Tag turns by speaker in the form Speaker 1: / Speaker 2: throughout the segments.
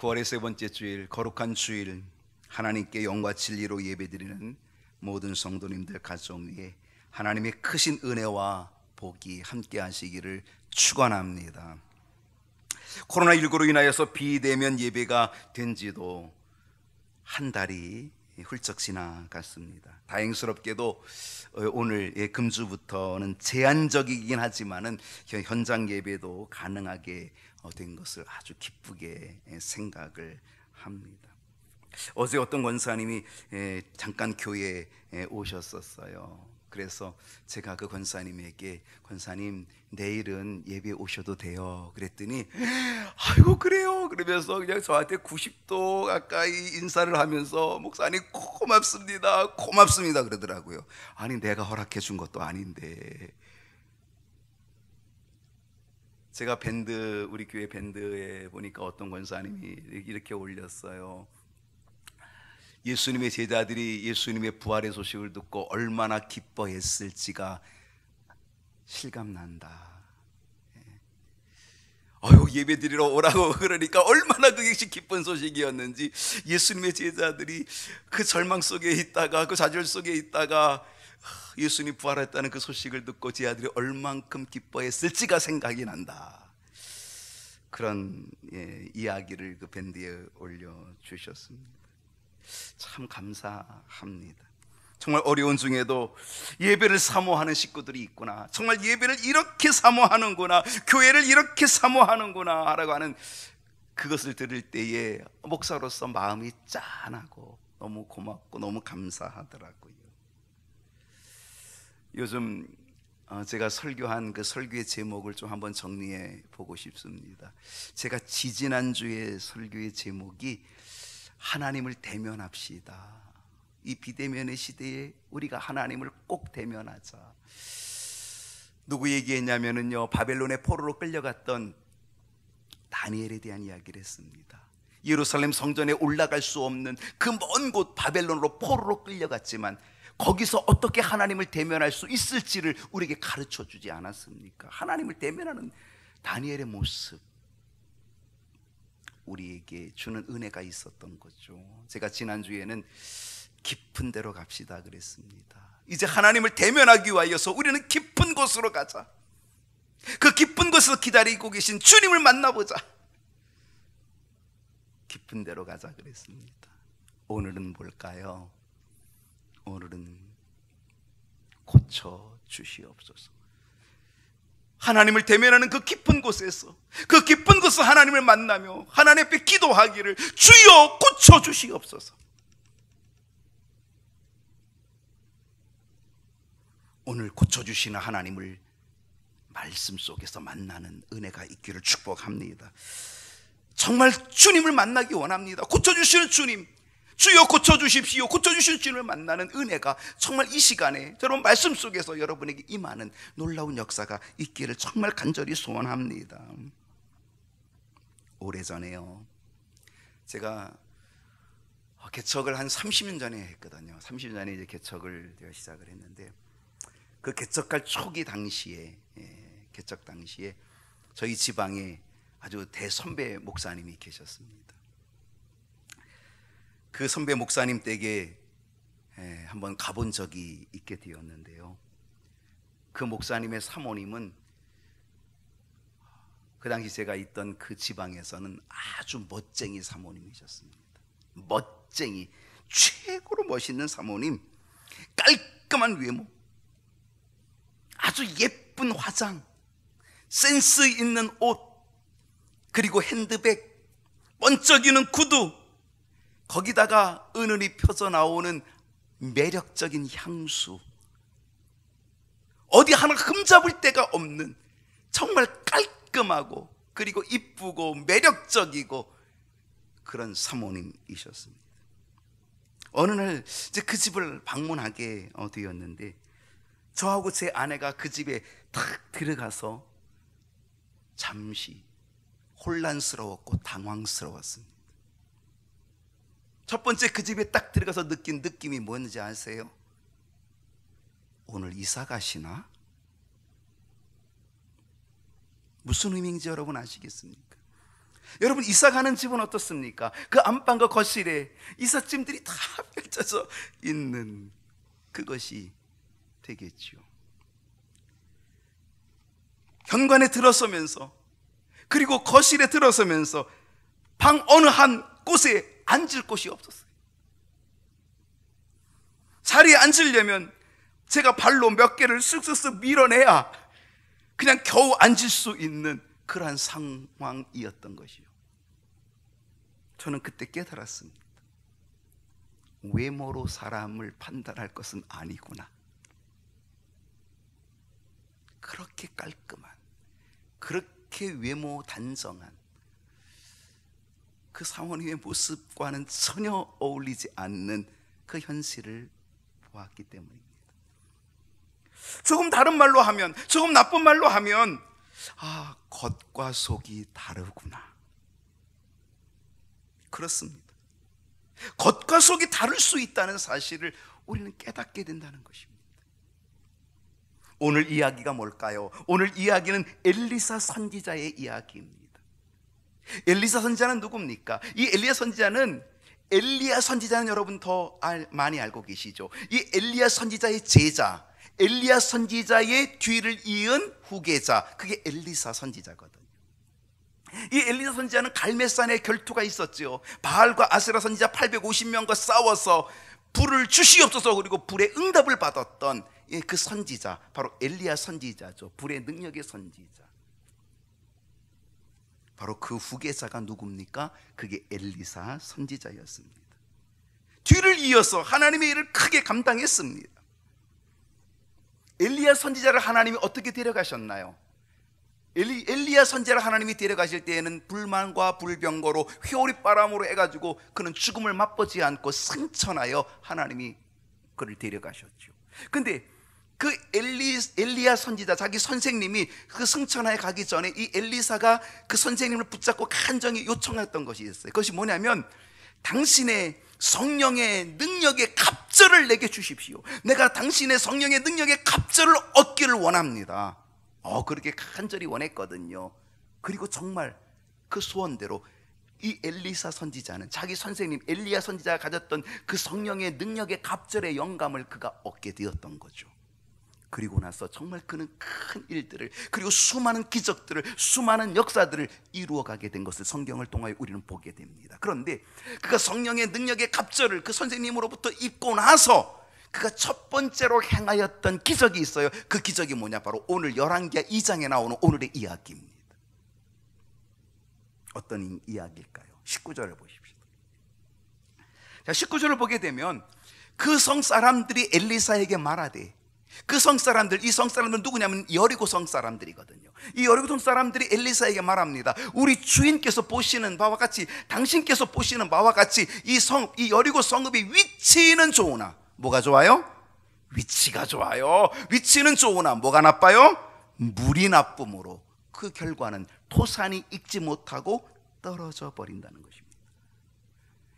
Speaker 1: 9월의 세 번째 주일, 거룩한 주일, 하나님께 영과 진리로 예배드리는 모든 성도님들 가정 위에 하나님의 크신 은혜와 복이 함께 하시기를 축원합니다. 코로나19로 인하여서 비대면 예배가 된 지도 한 달이 훌쩍 지나갔습니다. 다행스럽게도 오늘 금주부터는 제한적이긴 하지만은 현장 예배도 가능하게 된 것을 아주 기쁘게 생각을 합니다. 어제 어떤 권사님이 잠깐 교회에 오셨었어요. 그래서 제가 그 권사님에게 권사님 내일은 예배 오셔도 돼요 그랬더니 아이고 그래요 그러면서 그냥 저한테 90도 가까이 인사를 하면서 목사님 고맙습니다 고맙습니다 그러더라고요. 아니 내가 허락해 준 것도 아닌데. 제가 우리 교회 밴드에 보니까 어떤 권사님이 이렇게 올렸어요. 예수님의 제자들이 예수님의 부활의 소식을 듣고 얼마나 기뻐했을지가 실감난다. 예배 드리러 오라고 그러니까 얼마나 그게 기쁜 소식이었는지, 예수님의 제자들이 그 절망 속에 있다가 그 좌절 속에 있다가 예수님 부활했다는 그 소식을 듣고 제 아들이 얼만큼 기뻐했을지가 생각이난다. 그런 이야기를 그 밴드에 올려주셨습니다. 참 감사합니다. 정말 어려운 중에도 예배를 사모하는 식구들이 있구나, 정말 예배를 이렇게 사모하는구나, 교회를 이렇게 사모하는구나 라고 하는 그것을 들을 때에 목사로서 마음이 짠하고 너무 고맙고 너무 감사하더라고요. 요즘 제가 설교한 그 설교의 제목을 좀 한번 정리해 보고 싶습니다. 제가 지지난주에 설교의 제목이 하나님을 대면합시다. 이 비대면의 시대에 우리가 하나님을 꼭 대면하자. 누구 얘기했냐면요, 바벨론의 포로로 끌려갔던 다니엘에 대한 이야기를 했습니다. 예루살렘 성전에 올라갈 수 없는 그 먼 곳 바벨론으로 포로로 끌려갔지만 거기서 어떻게 하나님을 대면할 수 있을지를 우리에게 가르쳐 주지 않았습니까? 하나님을 대면하는 다니엘의 모습, 우리에게 주는 은혜가 있었던 거죠. 제가 지난주에는 깊은 데로 갑시다 그랬습니다. 이제 하나님을 대면하기 위하여서 우리는 깊은 곳으로 가자. 그 깊은 곳에서 기다리고 계신 주님을 만나보자. 깊은 데로 가자 그랬습니다. 오늘은 뭘까요? 오늘은 고쳐 주시옵소서. 하나님을 대면하는 그 깊은 곳에서, 그 깊은 곳에서 하나님을 만나며 하나님 앞에 기도하기를, 주여 고쳐 주시옵소서. 오늘 고쳐주시는 하나님을 말씀 속에서 만나는 은혜가 있기를 축복합니다. 정말 주님을 만나기 원합니다. 고쳐주시는 주님, 주여 고쳐주십시오, 고쳐주시는 주님을 만나는 은혜가 정말 이 시간에 여러분 말씀 속에서 여러분에게 임하는 놀라운 역사가 있기를 정말 간절히 소원합니다. 오래전에요, 제가 개척을 한 30년 전에 했거든요. 30년 전에 이제 개척을 제가 시작을 했는데, 그 개척할 초기 당시에, 개척 당시에 저희 지방에 아주 대선배 목사님이 계셨습니다. 그 선배 목사님 댁에 한번 가본 적이 있게 되었는데요, 그 목사님의 사모님은 그 당시 제가 있던 그 지방에서는 아주 멋쟁이 사모님이셨습니다. 멋쟁이, 최고로 멋있는 사모님, 깔끔한 외모, 아주 예쁜 화장, 센스 있는 옷, 그리고 핸드백, 번쩍이는 구두, 거기다가 은은히 펴져 나오는 매력적인 향수, 어디 하나 흠잡을 데가 없는 정말 깔끔하고 그리고 이쁘고 매력적이고 그런 사모님이셨습니다. 어느 날 이제 그 집을 방문하게 되었는데, 저하고 제 아내가 그 집에 탁 들어가서 잠시 혼란스러웠고 당황스러웠습니다. 첫 번째, 그 집에 딱 들어가서 느낀 느낌이 뭔지 아세요? 오늘 이사 가시나? 무슨 의미인지 여러분 아시겠습니까? 여러분, 이사 가는 집은 어떻습니까? 그 안방과 거실에 이삿짐들이 다 펼쳐져 있는 그것이 되겠죠. 현관에 들어서면서, 그리고 거실에 들어서면서 방 어느 한 곳에 앉을 곳이 없었어요. 자리에 앉으려면 제가 발로 몇 개를 쓱쓱쓱 밀어내야 그냥 겨우 앉을 수 있는 그러한 상황이었던 것이요. 저는 그때 깨달았습니다. 외모로 사람을 판단할 것은 아니구나. 그렇게 깔끔한, 그렇게 외모 단정한 그 사모님의 모습과는 전혀 어울리지 않는 그 현실을 보았기 때문입니다. 조금 다른 말로 하면, 조금 나쁜 말로 하면, 아, 겉과 속이 다르구나. 그렇습니다. 겉과 속이 다를 수 있다는 사실을 우리는 깨닫게 된다는 것입니다. 오늘 이야기가 뭘까요? 오늘 이야기는 엘리사 선지자의 이야기입니다. 엘리사 선지자는 누굽니까? 이 엘리야 선지자는, 엘리야 선지자는 여러분 더 많이 알고 계시죠? 이 엘리야 선지자의 제자, 엘리야 선지자의 뒤를 이은 후계자, 그게 엘리사 선지자거든요. 이 엘리사 선지자는 갈멜산에 결투가 있었죠. 바알과 아세라 선지자 850명과 싸워서 불을 주시옵소서, 그리고 불의 응답을 받았던 그 선지자, 바로 엘리야 선지자죠. 불의 능력의 선지자. 바로 그 후계자가 누굽니까? 그게 엘리사 선지자였습니다. 뒤를 이어서 하나님의 일을 크게 감당했습니다. 엘리야 선지자를 하나님이 어떻게 데려가셨나요? 엘리야 선지자를 하나님이 데려가실 때에는 불만과 불병거로 회오리바람으로 해가지고 그는 죽음을 맛보지 않고 승천하여 하나님이 그를 데려가셨죠. 근데 그 엘리야 선지자, 자기 선생님이 그 승천하에 가기 전에 이 엘리사가 그 선생님을 붙잡고 간절히 요청했던 것이 있어요. 그것이 뭐냐면, 당신의 성령의 능력의 갑절을 내게 주십시오. 내가 당신의 성령의 능력의 갑절을 얻기를 원합니다. 그렇게 간절히 원했거든요. 그리고 정말 그 소원대로 이 엘리사 선지자는 자기 선생님 엘리야 선지자가 가졌던 그 성령의 능력의 갑절의 영감을 그가 얻게 되었던 거죠. 그리고 나서 정말 그는 큰 일들을, 그리고 수많은 기적들을, 수많은 역사들을 이루어가게 된 것을 성경을 통하여 우리는 보게 됩니다. 그런데 그가 성령의 능력의 갑절을 그 선생님으로부터 입고 나서 그가 첫 번째로 행하였던 기적이 있어요. 그 기적이 뭐냐? 바로 오늘 열왕기하 2장에 나오는 오늘의 이야기입니다. 어떤 이야기일까요? 19절을 보십시오. 자, 19절을 보게 되면 그 성 사람들이 엘리사에게 말하되, 그 성 사람들, 이 성 사람들은 누구냐면 여리고 성 사람들이거든요. 이 여리고 성 사람들이 엘리사에게 말합니다. 우리 주인께서 보시는 바와 같이, 당신께서 보시는 바와 같이 이 여리고 성읍의 위치는 좋으나, 뭐가 좋아요? 위치가 좋아요. 위치는 좋으나 뭐가 나빠요? 물이 나쁨으로 그 결과는 토산이 익지 못하고 떨어져 버린다는 것입니다.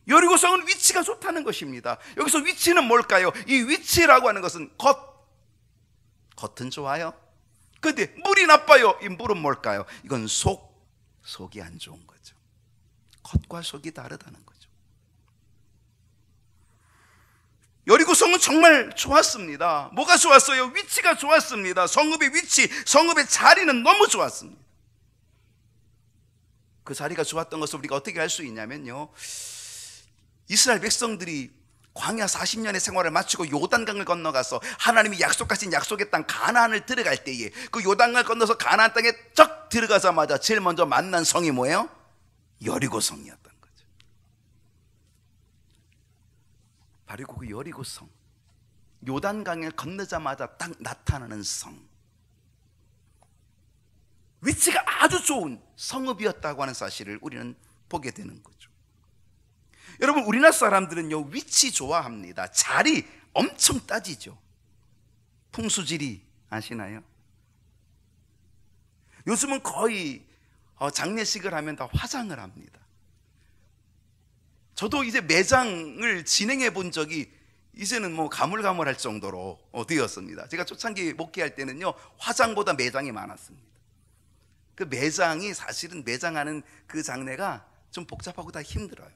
Speaker 1: 여리고 성은 위치가 좋다는 것입니다. 여기서 위치는 뭘까요? 이 위치라고 하는 것은 겉은 좋아요. 근데 물이 나빠요. 이 물은 뭘까요? 이건 속이 안 좋은 거죠. 겉과 속이 다르다는 거죠. 여리고성은 정말 좋았습니다. 뭐가 좋았어요? 위치가 좋았습니다. 성읍의 위치, 성읍의 자리는 너무 좋았습니다. 그 자리가 좋았던 것을 우리가 어떻게 알 수 있냐면요, 이스라엘 백성들이 광야 40년의 생활을 마치고 요단강을 건너가서 하나님이 약속하신 약속의 땅 가나안을 들어갈 때에, 그 요단강을 건너서 가나안 땅에 쩍 들어가자마자 제일 먼저 만난 성이 뭐예요? 여리고성이었던 거죠. 바로 그 여리고성, 요단강을 건너자마자 딱 나타나는 성, 위치가 아주 좋은 성읍이었다고 하는 사실을 우리는 보게 되는 거죠. 여러분, 우리나라 사람들은요, 위치 좋아합니다. 자리 엄청 따지죠. 풍수지리 아시나요? 요즘은 거의 장례식을 하면 다 화장을 합니다. 저도 이제 매장을 진행해 본 적이 이제는 뭐 가물가물할 정도로 되었습니다. 제가 초창기 목회할 때는요, 화장보다 매장이 많았습니다. 그 매장이 사실은 매장하는 그 장례가 좀 복잡하고 다 힘들어요.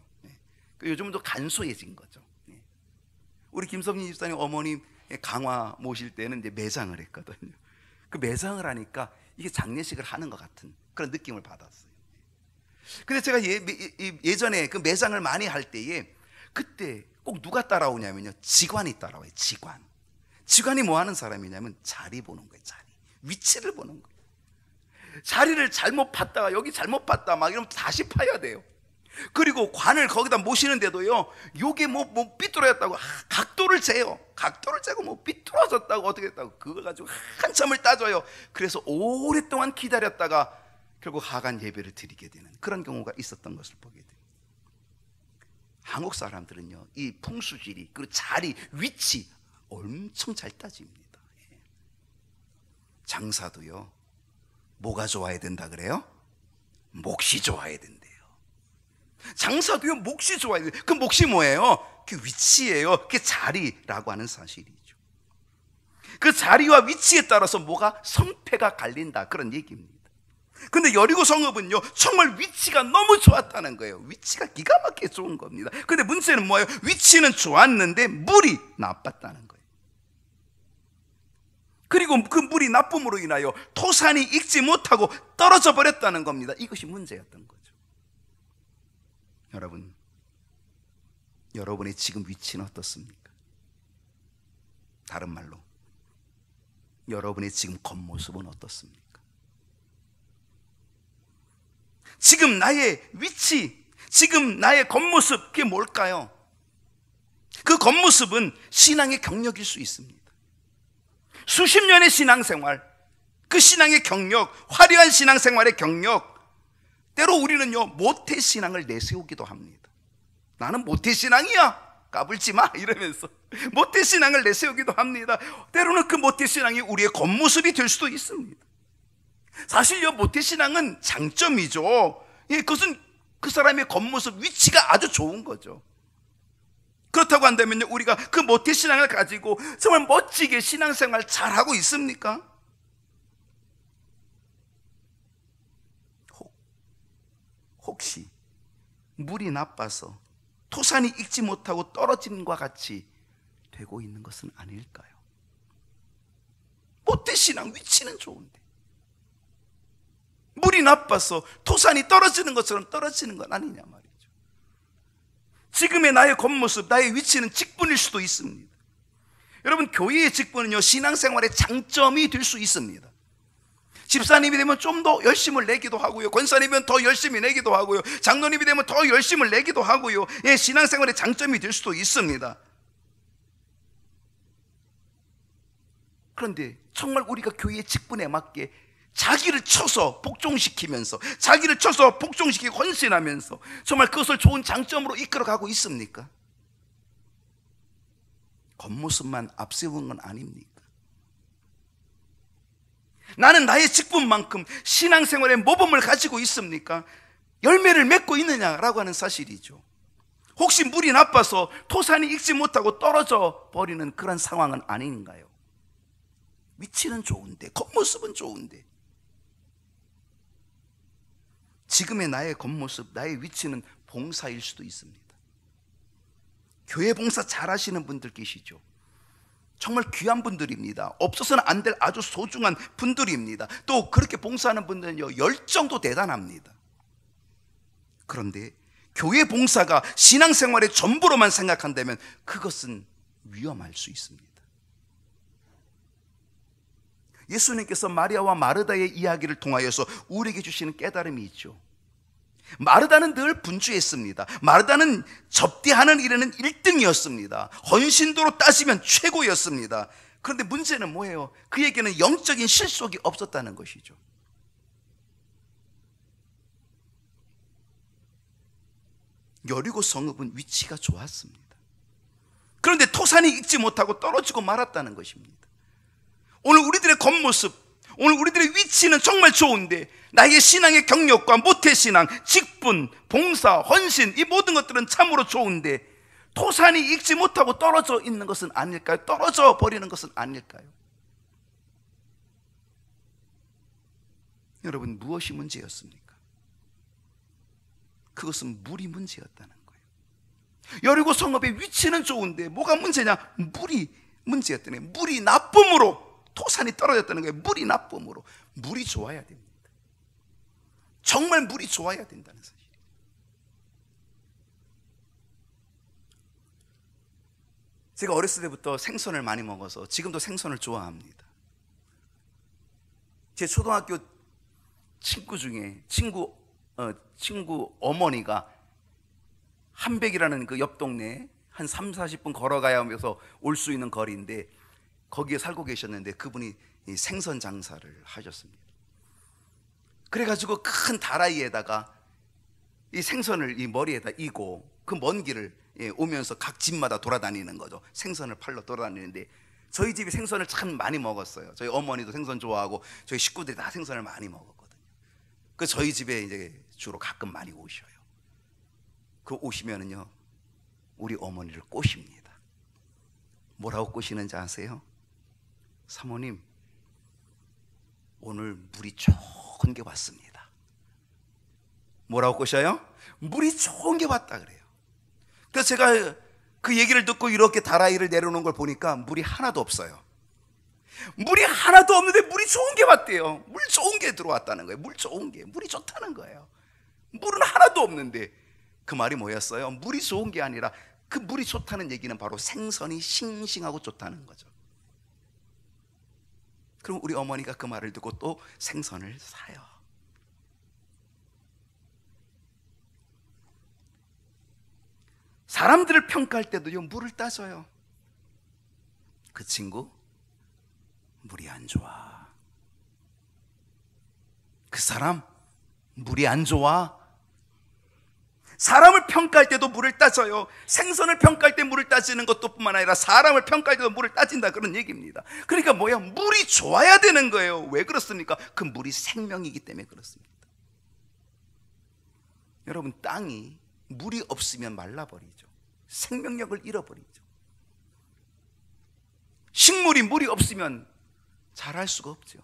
Speaker 1: 요즘은 더 간소해진 거죠. 우리 김성진 집사님 어머님 강화 모실 때는 이제 매장을 했거든요. 그 매장을 하니까 이게 장례식을 하는 것 같은 그런 느낌을 받았어요. 근데 제가 예전에 그 매장을 많이 할 때에 그때 꼭 누가 따라오냐면요, 직관이 따라와요. 직관이 뭐 하는 사람이냐면 자리 보는 거예요. 자리, 위치를 보는 거예요. 자리를 잘못 봤다가 여기 잘못 봤다 막 이러면 다시 파야 돼요. 그리고 관을 거기다 모시는데도요, 요게 뭐 삐뚤어졌다고 각도를 재요. 각도를 재고 뭐 삐뚤어졌다고 어떻게 했다고 그거 가지고 한참을 따져요. 그래서 오랫동안 기다렸다가 결국 하간 예배를 드리게 되는 그런 경우가 있었던 것을 보게 돼요. 한국 사람들은요, 이 풍수지리 그리고 자리, 위치 엄청 잘 따집니다. 장사도요, 뭐가 좋아야 된다 그래요? 몫이 좋아야 된대요. 장사도요, 몫이 좋아야 돼요. 그 몫이 뭐예요? 그 위치예요. 그게 자리라고 하는 사실이죠. 그 자리와 위치에 따라서 뭐가 성패가 갈린다, 그런 얘기입니다. 근데 여리고 성읍은요, 정말 위치가 너무 좋았다는 거예요. 위치가 기가 막히게 좋은 겁니다. 근데 문제는 뭐예요? 위치는 좋았는데 물이 나빴다는 거예요. 그리고 그 물이 나쁨으로 인하여 토산이 익지 못하고 떨어져 버렸다는 겁니다. 이것이 문제였던 거죠. 여러분, 여러분의 지금 위치는 어떻습니까? 다른 말로, 여러분의 지금 겉모습은 어떻습니까? 지금 나의 위치, 지금 나의 겉모습, 그게 뭘까요? 그 겉모습은 신앙의 경력일 수 있습니다. 수십 년의 신앙생활, 그 신앙의 경력, 화려한 신앙생활의 경력, 때로 우리는요, 모태신앙을 내세우기도 합니다. 나는 모태신앙이야, 까불지 마 이러면서 모태신앙을 내세우기도 합니다. 때로는 그 모태신앙이 우리의 겉모습이 될 수도 있습니다. 사실요, 모태신앙은 장점이죠. 그것은 그 사람의 겉모습, 위치가 아주 좋은 거죠. 그렇다고 한다면요, 우리가 그 모태신앙을 가지고 정말 멋지게 신앙생활 잘하고 있습니까? 혹시 물이 나빠서 토산이 익지 못하고 떨어지는 것과 같이 되고 있는 것은 아닐까요? 모태신앙, 위치는 좋은데 물이 나빠서 토산이 떨어지는 것처럼 떨어지는 건 아니냐 말이죠. 지금의 나의 겉모습, 나의 위치는 직분일 수도 있습니다. 여러분, 교회의 직분은요, 신앙생활의 장점이 될 수 있습니다. 집사님이 되면 좀 더 열심을 내기도 하고요, 권사님이면 더 열심히 내기도 하고요, 장로님이 되면 더 열심을 내기도 하고요, 신앙생활의 장점이 될 수도 있습니다. 그런데 정말 우리가 교회의 직분에 맞게 자기를 쳐서 복종시키면서, 자기를 쳐서 복종시키고 헌신하면서 정말 그것을 좋은 장점으로 이끌어가고 있습니까? 겉모습만 앞세우는 건 아닙니까? 나는 나의 직분만큼 신앙생활의 모범을 가지고 있습니까? 열매를 맺고 있느냐라고 하는 사실이죠. 혹시 물이 나빠서 토산이 익지 못하고 떨어져 버리는 그런 상황은 아닌가요? 위치는 좋은데, 겉모습은 좋은데, 지금의 나의 겉모습, 나의 위치는 봉사일 수도 있습니다. 교회 봉사 잘하시는 분들 계시죠? 정말 귀한 분들입니다. 없어서는 안 될 아주 소중한 분들입니다. 또 그렇게 봉사하는 분들은요, 열정도 대단합니다. 그런데 교회 봉사가 신앙생활의 전부로만 생각한다면 그것은 위험할 수 있습니다. 예수님께서 마리아와 마르다의 이야기를 통하여서 우리에게 주시는 깨달음이 있죠. 마르다는 늘 분주했습니다. 마르다는 접대하는 일에는 1등이었습니다. 헌신도로 따지면 최고였습니다. 그런데 문제는 뭐예요? 그에게는 영적인 실속이 없었다는 것이죠. 여리고 성읍은 위치가 좋았습니다. 그런데 토산이 익지 못하고 떨어지고 말았다는 것입니다. 오늘 우리들의 겉모습, 오늘 우리들의 위치는 정말 좋은데 나의 신앙의 경력과 모태신앙, 직분, 봉사, 헌신, 이 모든 것들은 참으로 좋은데 토산이 익지 못하고 떨어져 있는 것은 아닐까요? 떨어져 버리는 것은 아닐까요? 여러분, 무엇이 문제였습니까? 그것은 물이 문제였다는 거예요. 여리고 성읍의 위치는 좋은데 뭐가 문제냐? 물이 문제였다는 거예요. 물이 나쁨으로 토산이 떨어졌다는 거예요. 물이 나쁨으로. 물이 좋아야 됩니다. 정말 물이 좋아야 된다는 사실. 제가 어렸을 때부터 생선을 많이 먹어서 지금도 생선을 좋아합니다. 제 초등학교 친구 중에 친구 어머니가 한백이라는 그 옆 동네에 한 30-40분 걸어가야 하면서 올 수 있는 거리인데 거기에 살고 계셨는데 그분이 이 생선 장사를 하셨습니다. 그래가지고 큰 다라이에다가 이 생선을 이 머리에다 이고 그 먼 길을 오면서 각 집마다 돌아다니는 거죠. 생선을 팔러 돌아다니는데 저희 집이 생선을 참 많이 먹었어요. 저희 어머니도 생선 좋아하고 저희 식구들이 다 생선을 많이 먹었거든요. 그 저희 집에 이제 주로 가끔 많이 오셔요. 그 오시면은요, 우리 어머니를 꼬십니다. 뭐라고 꼬시는지 아세요? 사모님, 오늘 물이 좋은 게 왔습니다. 뭐라고 꼬셔요? 물이 좋은 게 왔다 그래요. 그래서 제가 그 얘기를 듣고 이렇게 다라이를 내려놓은 걸 보니까 물이 하나도 없어요. 물이 하나도 없는데 물이 좋은 게 왔대요. 물 좋은 게 들어왔다는 거예요. 물 좋은 게, 물이 좋다는 거예요. 물은 하나도 없는데 그 말이 뭐였어요? 물이 좋은 게 아니라 그 물이 좋다는 얘기는 바로 생선이 싱싱하고 좋다는 거죠. 그럼 우리 어머니가 그 말을 듣고 또 생선을 사요. 사람들을 평가할 때도요, 물을 따져요. 그 친구 물이 안 좋아. 그 사람 물이 안 좋아. 사람을 평가할 때도 물을 따져요. 생선을 평가할 때 물을 따지는 것도 뿐만 아니라 사람을 평가할 때도 물을 따진다, 그런 얘기입니다. 그러니까 뭐야? 물이 좋아야 되는 거예요. 왜 그렇습니까? 그 물이 생명이기 때문에 그렇습니다. 여러분, 땅이 물이 없으면 말라버리죠. 생명력을 잃어버리죠. 식물이 물이 없으면 자랄 수가 없죠.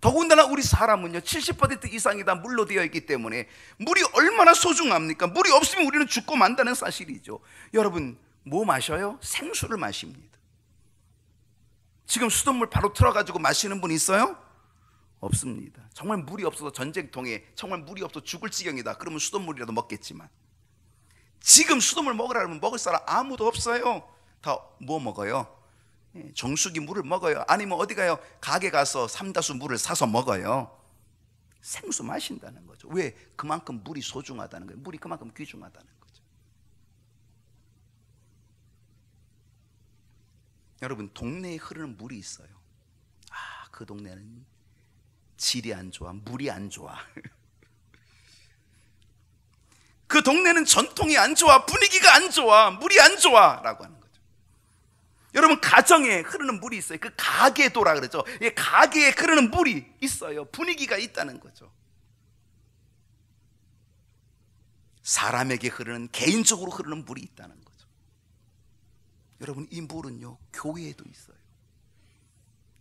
Speaker 1: 더군다나 우리 사람은요, 70% 이상이 다 물로 되어 있기 때문에 물이 얼마나 소중합니까? 물이 없으면 우리는 죽고 만다는 사실이죠. 여러분, 뭐 마셔요? 생수를 마십니다. 지금 수돗물 바로 틀어가지고 마시는 분 있어요? 없습니다. 정말 물이 없어서 전쟁통에 정말 물이 없어 죽을 지경이다, 그러면 수돗물이라도 먹겠지만 지금 수돗물 먹으라면 먹을 사람 아무도 없어요. 다 뭐 먹어요? 정수기 물을 먹어요. 아니면 어디 가요? 가게 가서 삼다수 물을 사서 먹어요. 생수 마신다는 거죠. 왜? 그만큼 물이 소중하다는 거예요. 물이 그만큼 귀중하다는 거죠. 여러분, 동네에 흐르는 물이 있어요. 아, 그 동네는 질이 안 좋아, 물이 안 좋아. 그 동네는 전통이 안 좋아, 분위기가 안 좋아, 물이 안 좋아 라고 하는 거죠. 여러분, 가정에 흐르는 물이 있어요. 그 가계도라 그러죠. 가게에 흐르는 물이 있어요. 분위기가 있다는 거죠. 사람에게 흐르는, 개인적으로 흐르는 물이 있다는 거죠. 여러분, 이 물은요, 교회에도 있어요.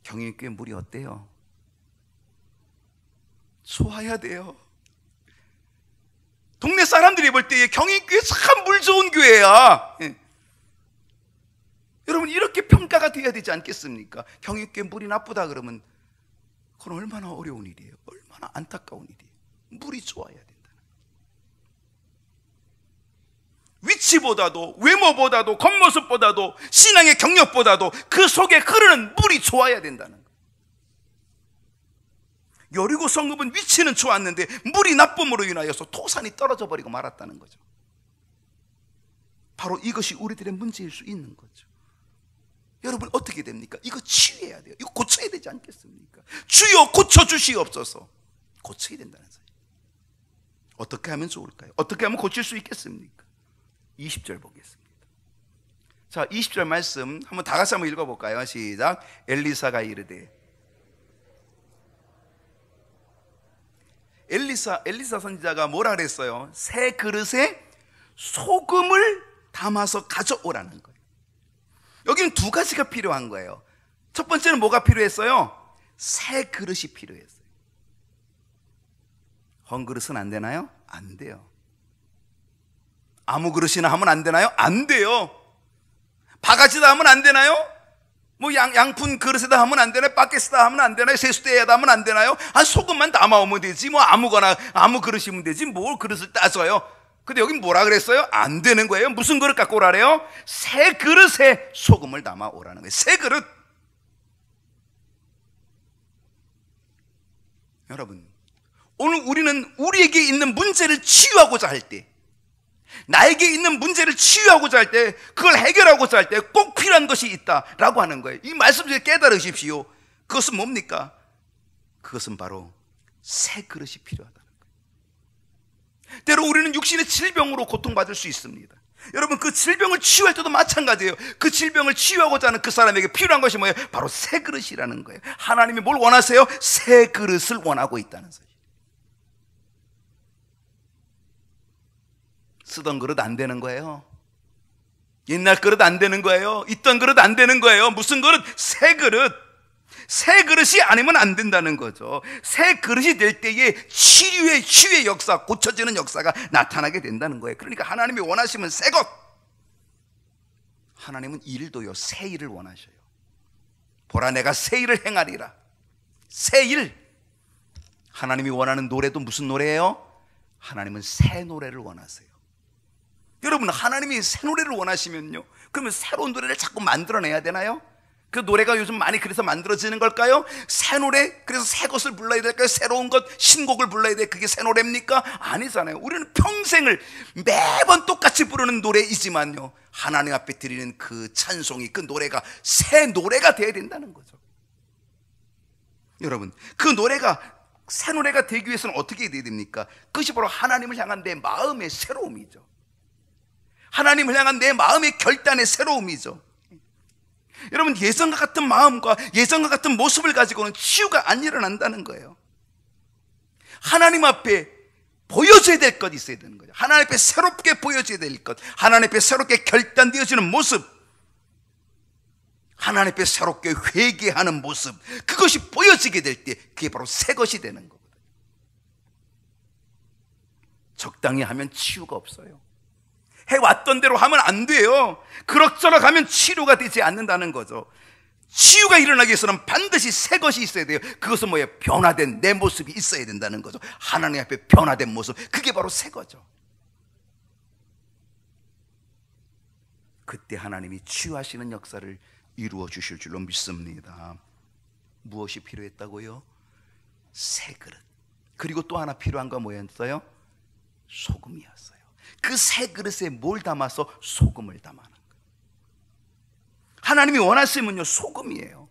Speaker 1: 경인교회 물이 어때요? 좋아야 돼요. 동네 사람들이 볼 때 경인교회 참 물 좋은 교회야. 여러분, 이렇게 평가가 돼야 되지 않겠습니까? 경인교회 물이 나쁘다 그러면 그건 얼마나 어려운 일이에요. 얼마나 안타까운 일이에요. 물이 좋아야 된다는 거예요. 위치보다도, 외모보다도, 겉모습보다도, 신앙의 경력보다도 그 속에 흐르는 물이 좋아야 된다는 거예요. 여리고 성읍은 위치는 좋았는데 물이 나쁨으로 인하여서 토산이 떨어져 버리고 말았다는 거죠. 바로 이것이 우리들의 문제일 수 있는 거죠. 여러분, 어떻게 됩니까? 이거 치유해야 돼요. 이거 고쳐야 되지 않겠습니까? 주여 고쳐주시옵소서. 고쳐야 된다는 사실. 어떻게 하면 좋을까요? 어떻게 하면 고칠 수 있겠습니까? 20절 보겠습니다. 자, 20절 말씀 한번 다 같이 한번 읽어볼까요? 시작. 엘리사가 이르되, 엘리사 선지자가 뭐라 그랬어요? 새 그릇에 소금을 담아서 가져오라는 거예요. 여기는 두 가지가 필요한 거예요. 첫 번째는 뭐가 필요했어요? 새 그릇이 필요했어요. 헌 그릇은 안 되나요? 안 돼요. 아무 그릇이나 하면 안 되나요? 안 돼요. 바가지다 하면 안 되나요? 뭐 양푼 그릇에다 하면 안 되나요? 바켓에다 하면 안 되나요? 세수대에다 하면 안 되나요? 소금만 담아오면 되지. 뭐 아무거나 아무 그릇이면 되지. 뭘 그릇을 따져요? 근데 여긴 뭐라 그랬어요? 안 되는 거예요. 무슨 그릇 갖고 오라래요? 새 그릇에 소금을 담아 오라는 거예요. 새 그릇. 여러분, 오늘 우리는 우리에게 있는 문제를 치유하고자 할 때, 나에게 있는 문제를 치유하고자 할 때, 그걸 해결하고자 할 때 꼭 필요한 것이 있다라고 하는 거예요. 이 말씀을 깨달으십시오. 그것은 뭡니까? 그것은 바로 새 그릇이 필요하다는 거예요. 때로 우리는 육신의 질병으로 고통받을 수 있습니다. 여러분, 그 질병을 치유할 때도 마찬가지예요. 그 질병을 치유하고자 하는 그 사람에게 필요한 것이 뭐예요? 바로 새 그릇이라는 거예요. 하나님이 뭘 원하세요? 새 그릇을 원하고 있다는 사실. 쓰던 그릇 안 되는 거예요. 옛날 그릇 안 되는 거예요. 있던 그릇 안 되는 거예요. 무슨 그릇? 새 그릇. 새 그릇이 아니면 안 된다는 거죠. 새 그릇이 될 때에 치유의 역사, 고쳐지는 역사가 나타나게 된다는 거예요. 그러니까 하나님이 원하시면 새 것. 하나님은 일도요, 새 일을 원하셔요. 보라, 내가 새 일을 행하리라. 새 일. 하나님이 원하는 노래도 무슨 노래예요? 하나님은 새 노래를 원하세요. 여러분, 하나님이 새 노래를 원하시면요, 그러면 새로운 노래를 자꾸 만들어내야 되나요? 그 노래가 요즘 많이 그래서 만들어지는 걸까요? 새 노래, 그래서 새 것을 불러야 될까요? 새로운 것, 신곡을 불러야 돼. 그게 새 노래입니까? 아니잖아요. 우리는 평생을 매번 똑같이 부르는 노래이지만요, 하나님 앞에 드리는 그 찬송이, 그 노래가 새 노래가 돼야 된다는 거죠. 여러분, 그 노래가 새 노래가 되기 위해서는 어떻게 돼야 됩니까? 그것이 바로 하나님을 향한 내 마음의 새로움이죠. 하나님을 향한 내 마음의 결단의 새로움이죠. 여러분, 예전과 같은 마음과 예전과 같은 모습을 가지고는 치유가 안 일어난다는 거예요. 하나님 앞에 보여줘야 될 것 있어야 되는 거죠. 하나님 앞에 새롭게 보여줘야 될 것, 하나님 앞에 새롭게 결단되어지는 모습, 하나님 앞에 새롭게 회개하는 모습, 그것이 보여지게 될 때 그게 바로 새 것이 되는 거거든요. 적당히 하면 치유가 없어요. 해왔던 대로 하면 안 돼요. 그럭저럭 하면 치료가 되지 않는다는 거죠. 치유가 일어나기 위해서는 반드시 새 것이 있어야 돼요. 그것은 뭐예요? 변화된 내 모습이 있어야 된다는 거죠. 하나님 앞에 변화된 모습, 그게 바로 새 거죠. 그때 하나님이 치유하시는 역사를 이루어 주실 줄로 믿습니다. 무엇이 필요했다고요? 새 그릇. 그리고 또 하나 필요한 건 뭐였어요? 소금이었어요. 그 새 그릇에 뭘 담아서? 소금을 담아는 거예요. 하나님이 원하시면요, 소금이에요.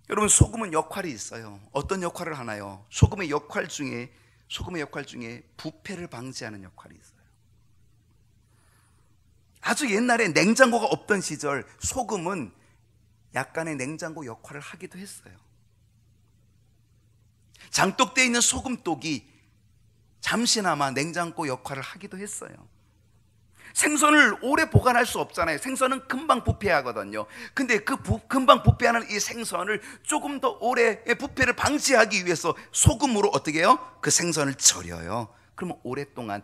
Speaker 1: 여러분, 소금은 역할이 있어요. 어떤 역할을 하나요? 소금의 역할 중에 부패를 방지하는 역할이 있어요. 아주 옛날에 냉장고가 없던 시절, 소금은 약간의 냉장고 역할을 하기도 했어요. 장독대에 있는 소금독이 잠시나마 냉장고 역할을 하기도 했어요. 생선을 오래 보관할 수 없잖아요. 생선은 금방 부패하거든요. 근데 그 금방 부패하는 이 생선을 조금 더 오래 부패를 방지하기 위해서 소금으로 어떻게 해요? 그 생선을 절여요. 그러면 오랫동안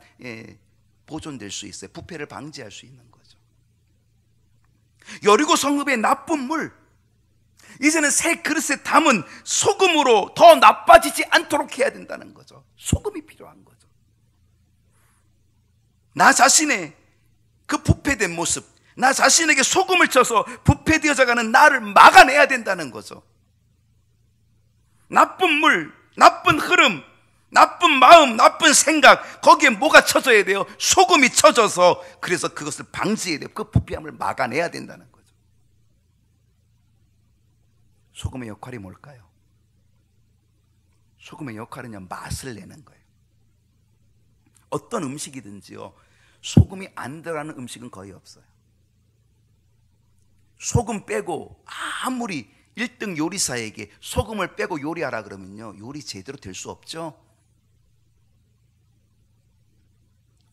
Speaker 1: 보존될 수 있어요. 부패를 방지할 수 있는 거죠. 여리고 성읍의 나쁜 물, 이제는 새 그릇에 담은 소금으로 더 나빠지지 않도록 해야 된다는 거죠. 소금이 필요한 거죠. 나 자신의 그 부패된 모습, 나 자신에게 소금을 쳐서 부패되어져가는 나를 막아내야 된다는 거죠. 나쁜 물, 나쁜 흐름, 나쁜 마음, 나쁜 생각, 거기에 뭐가 쳐져야 돼요? 소금이 쳐져서, 그래서 그것을 방지해야 돼요. 그 부패함을 막아내야 된다는 거죠. 소금의 역할이 뭘까요? 소금의 역할은요, 맛을 내는 거예요. 어떤 음식이든지요, 소금이 안 들어가는 음식은 거의 없어요. 소금 빼고 아무리 1등 요리사에게 소금을 빼고 요리하라 그러면요, 요리 제대로 될 수 없죠.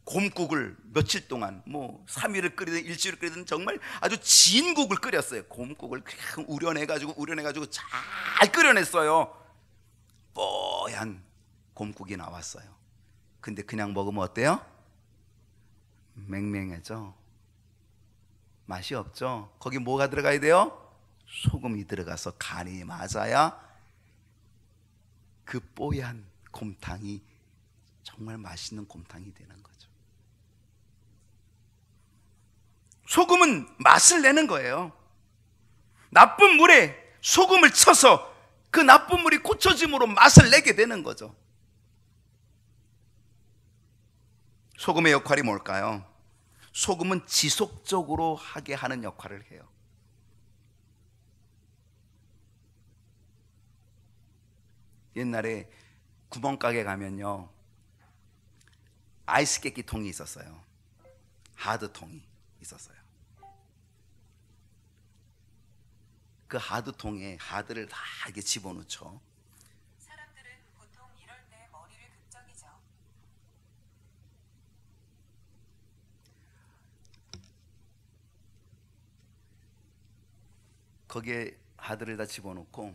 Speaker 1: 곰국을 며칠 동안 3일을 끓이든 일주일을 끓이든 정말 아주 진 국을 끓였어요. 곰국을 그냥 우려내가지고 잘 끓여냈어요. 뽀얀 곰국이 나왔어요. 근데 그냥 먹으면 어때요? 맹맹해져. 맛이 없죠. 거기 뭐가 들어가야 돼요? 소금이 들어가서 간이 맞아야 그 뽀얀 곰탕이 정말 맛있는 곰탕이 되는 거죠. 소금은 맛을 내는 거예요. 나쁜 물에 소금을 쳐서 그 나쁜 물이 고쳐짐으로 맛을 내게 되는 거죠. 소금의 역할이 뭘까요? 소금은 지속적으로 하게 하는 역할을 해요. 옛날에 구멍가게 가면요, 아이스 깨끼 통이 있었어요. 하드통이 있었어요. 그 하드통에 하드를 다 이렇게 집어넣죠.
Speaker 2: 사람들은 보통 이럴 때 머리를 극적이죠.
Speaker 1: 거기에 하드를 다 집어넣고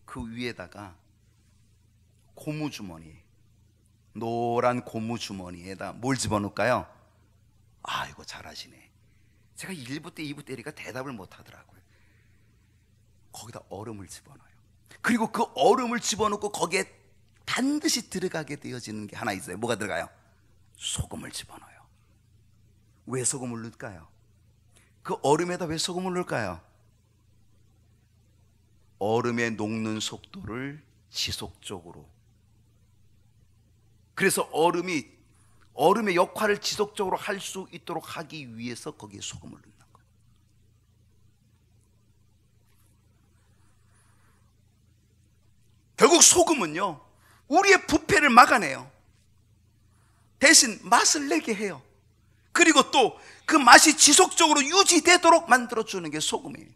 Speaker 1: 그 위에다가 고무주머니, 노란 고무주머니에다 뭘 집어넣을까요? 아, 이거 잘하시네. 제가 1부 때 2부 때리니까 대답을 못 하더라고요. 거기다 얼음을 집어넣어요. 그리고 그 얼음을 집어넣고 거기에 반드시 들어가게 되어지는 게 하나 있어요. 뭐가 들어가요? 소금을 집어넣어요. 왜 소금을 넣을까요? 그 얼음에다 왜 소금을 넣을까요? 얼음의 녹는 속도를 지속적으로, 그래서 얼음의 역할을 지속적으로 할 수 있도록 하기 위해서 거기에 소금을 넣는 거예요. 결국 소금은요, 우리의 부패를 막아내요. 대신 맛을 내게 해요. 그리고 또 그 맛이 지속적으로 유지되도록 만들어주는 게 소금이에요.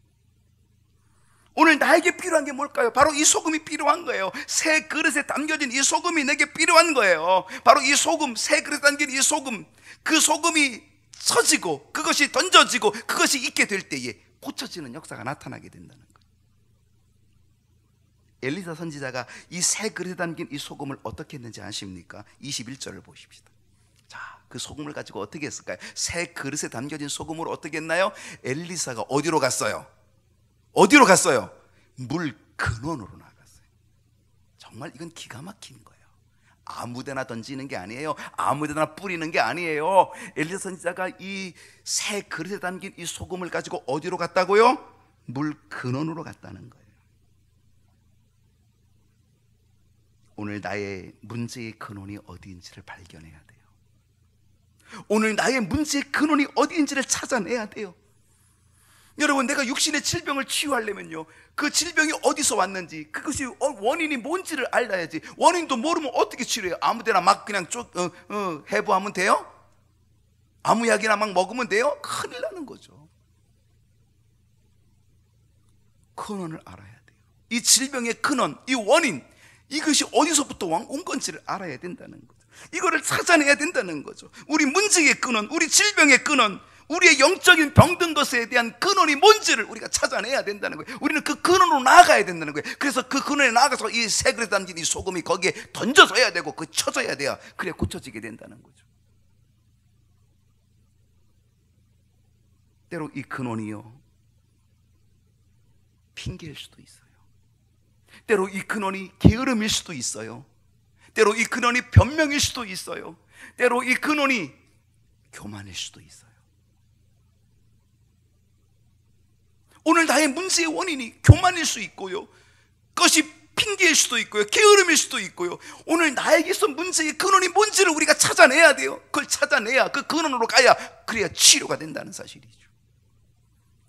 Speaker 1: 오늘 나에게 필요한 게 뭘까요? 바로 이 소금이 필요한 거예요. 새 그릇에 담겨진 이 소금이 내게 필요한 거예요. 바로 이 소금, 새 그릇에 담긴 이 소금, 그 소금이 쳐지고 그것이 던져지고 그것이 있게 될 때에 고쳐지는 역사가 나타나게 된다는 거예요. 엘리사 선지자가 이 새 그릇에 담긴 이 소금을 어떻게 했는지 아십니까? 21절을 보십시다. 자, 그 소금을 가지고 어떻게 했을까요? 새 그릇에 담겨진 소금으로 어떻게 했나요? 엘리사가 어디로 갔어요? 어디로 갔어요? 물 근원으로 나갔어요. 정말 이건 기가 막힌 거예요. 아무데나 던지는 게 아니에요. 아무데나 뿌리는 게 아니에요. 엘리사 선지자가 이 새 그릇에 담긴 이 소금을 가지고 어디로 갔다고요? 물 근원으로 갔다는 거예요. 오늘 나의 문제의 근원이 어디인지를 발견해야 돼요. 오늘 나의 문제의 근원이 어디인지를 찾아내야 돼요. 여러분, 내가 육신의 질병을 치유하려면요, 그 질병이 어디서 왔는지, 그것이 원인이 뭔지를 알아야지. 원인도 모르면 어떻게 치료해요? 아무데나 막 그냥 해부하면 돼요? 아무 약이나 막 먹으면 돼요? 큰일 나는 거죠. 근원을 알아야 돼요. 이 질병의 근원, 이 원인, 이것이 어디서부터 온 건지를 알아야 된다는 거죠. 이거를 찾아내야 된다는 거죠. 우리 문제의 근원, 우리 질병의 근원, 우리의 영적인 병든 것에 대한 근원이 뭔지를 우리가 찾아내야 된다는 거예요. 우리는 그 근원으로 나아가야 된다는 거예요. 그래서 그 근원에 나아가서 이 새 그릇에 담긴 이 소금이 거기에 던져져야 되고 그 쳐져야 돼야 그래 고쳐지게 된다는 거죠. 때로 이 근원이요, 핑계일 수도 있어요. 때로 이 근원이 게으름일 수도 있어요. 때로 이 근원이 변명일 수도 있어요. 때로 이 근원이 교만일 수도 있어요. 오늘 나의 문제의 원인이 교만일 수 있고요, 그것이 핑계일 수도 있고요, 게으름일 수도 있고요. 오늘 나에게서 문제의 근원이 뭔지를 우리가 찾아내야 돼요. 그걸 찾아내야, 그 근원으로 가야, 그래야 치료가 된다는 사실이죠.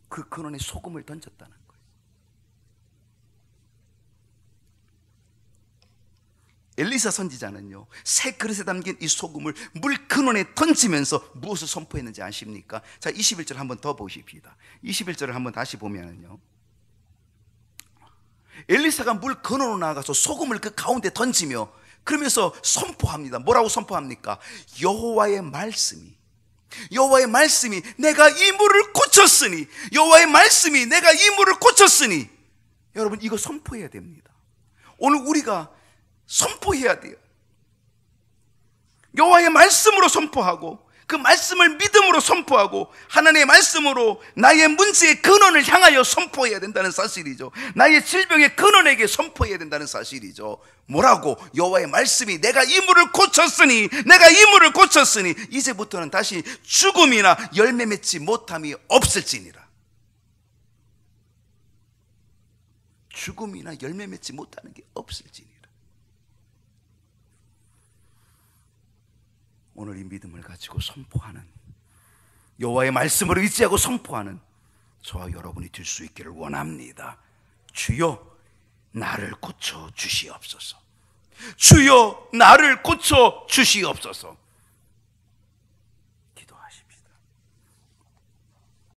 Speaker 1: 그 근원에 소금을 던졌다는 거예요. 엘리사 선지자는요, 새 그릇에 담긴 이 소금을 물 근원에 던지면서 무엇을 선포했는지 아십니까? 자, 21절 한번 더 보십시다. 21절을 한번 다시 보면은요, 엘리사가 물 근원으로 나가서 소금을 그 가운데 던지며 그러면서 선포합니다. 뭐라고 선포합니까? 여호와의 말씀이 내가 이 물을 고쳤으니, 여호와의 말씀이 내가 이 물을 고쳤으니. 여러분, 이거 선포해야 됩니다. 오늘 우리가 선포해야 돼요. 여호와의 말씀으로 선포하고 그 말씀을 믿음으로 선포하고 하나님의 말씀으로 나의 문제의 근원을 향하여 선포해야 된다는 사실이죠. 나의 질병의 근원에게 선포해야 된다는 사실이죠. 뭐라고? 여호와의 말씀이 내가 이 물을 고쳤으니 이제부터는 다시 죽음이나 열매 맺지 못함이 없을지니라. 죽음이나 열매 맺지 못하는 게 없을지니라. 오늘 이 믿음을 가지고 선포하는, 여호와의 말씀을 의지하고 선포하는 저와 여러분이 될 수 있기를 원합니다. 주여 나를 고쳐 주시옵소서. 주여 나를 고쳐 주시옵소서.